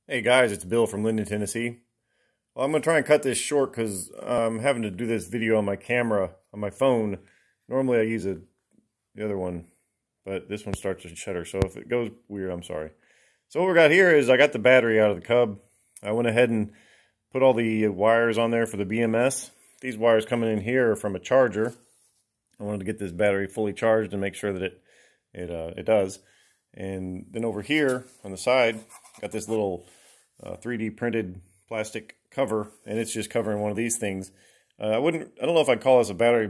Hey guys, it's Bill from Linden, Tennessee. Well, I'm going to try and cut this short because I'm having to do this video on my camera, on my phone. Normally I use the other one, but this one starts to shutter, so if it goes weird, I'm sorry. So what we got here is I got the battery out of the cub. I went ahead and put all the wires on there for the BMS. These wires coming in here are from a charger. I wanted to get this battery fully charged and make sure that it does. And then over here on the side, got this little 3D printed plastic cover, and it's just covering one of these things. I don't know if I'd call this a battery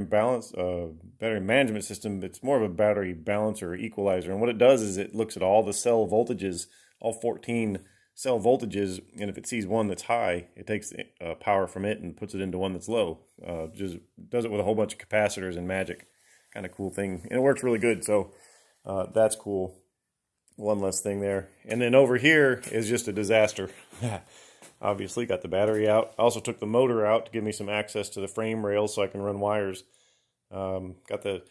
management system. It's more of a battery balancer equalizer. And what it does is it looks at all the cell voltages, all 14 cell voltages, and if it sees one that's high, it takes power from it and puts it into one that's low. Just does it with a whole bunch of capacitors and magic. Kind of cool thing, and it works really good. So that's cool. One less thing there. And then over here is just a disaster. Obviously got the battery out. I also took the motor out to give me some access to the frame rails so I can run wires. Got the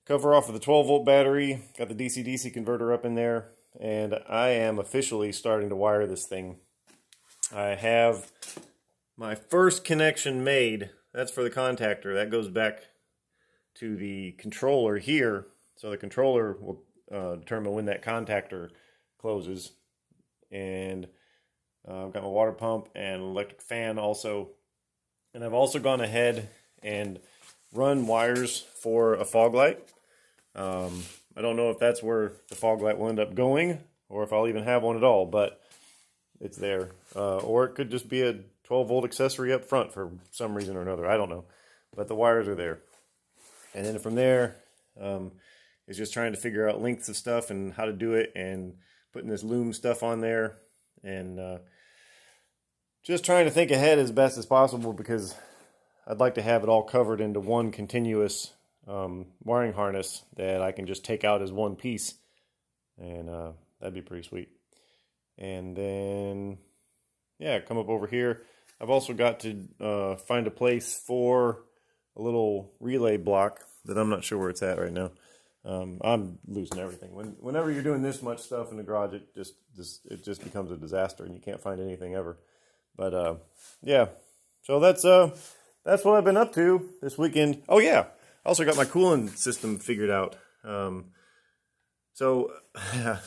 cover off of the 12-volt battery. Got the DC-DC converter up in there. And I am officially starting to wire this thing. I have my first connection made. That's for the contactor. That goes back to the controller here. So the controller will determine when that contactor closes. And I've got my water pump and electric fan also. And I've also gone ahead and run wires for a fog light. I don't know if that's where the fog light will end up going or if I'll even have one at all, but it's there. Or it could just be a 12-volt accessory up front for some reason or another. I don't know. But the wires are there. And then from there, is just trying to figure out lengths of stuff and how to do it, and putting this loom stuff on there, and just trying to think ahead as best as possible because I'd like to have it all covered into one continuous wiring harness that I can just take out as one piece, and that'd be pretty sweet. And then yeah, come up over here. I've also got to find a place for a little relay block that I'm not sure where it's at right now. I'm losing everything. Whenever you're doing this much stuff in the garage, it just becomes a disaster, and you can't find anything ever. But yeah, so that's what I've been up to this weekend. Oh yeah, I also got my coolant system figured out. So I'm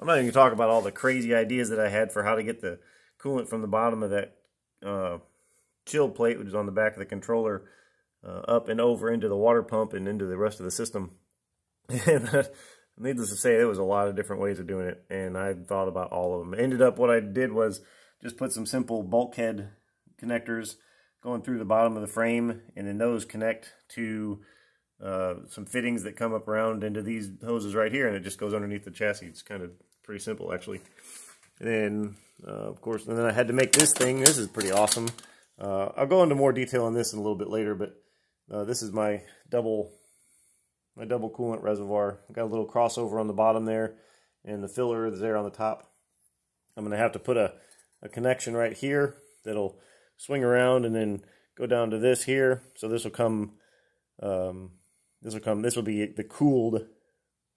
not even gonna talk about all the crazy ideas that I had for how to get the coolant from the bottom of that chill plate, which is on the back of the controller, up and over into the water pump and into the rest of the system. And needless to say, there was a lot of different ways of doing it, and I thought about all of them. Ended up, what I did was just put some simple bulkhead connectors going through the bottom of the frame, and then those connect to some fittings that come up around into these hoses right here, and it just goes underneath the chassis. It's kind of pretty simple, actually. And then, of course, and then I had to make this thing. This is pretty awesome. I'll go into more detail on this in a little bit later, but this is my double coolant reservoir. I've got a little crossover on the bottom there, and the filler is there on the top. I'm going to have to put a connection right here that'll swing around and then go down to this here. So this will come, this will be the cooled.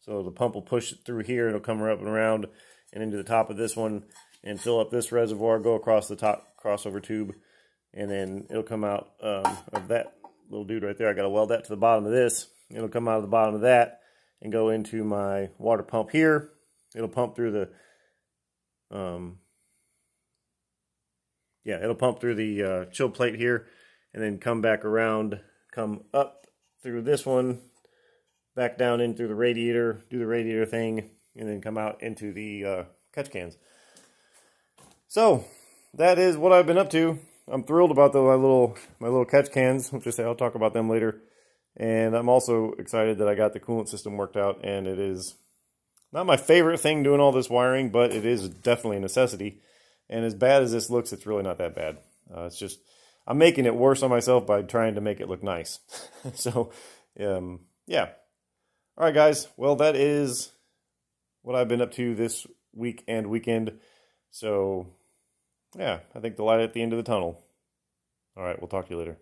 So the pump will push it through here. It'll come up and around and into the top of this one and fill up this reservoir, go across the top crossover tube, and then it'll come out of that little dude right there. I got to weld that to the bottom of this. It'll come out of the bottom of that and go into my water pump here. It'll pump through the, it'll pump through the chill plate here, and then come back around, come up through this one, back down in through the radiator, do the radiator thing, and then come out into the catch cans. So that is what I've been up to. I'm thrilled about my little catch cans, which I'll talk about them later. And I'm also excited that I got the coolant system worked out, and it is not my favorite thing doing all this wiring, but it is definitely a necessity. And as bad as this looks, it's really not that bad. It's just, I'm making it worse on myself by trying to make it look nice. So, yeah. All right, guys. Well, that is what I've been up to this week and weekend. So, yeah, I think the light at the end of the tunnel. All right, we'll talk to you later.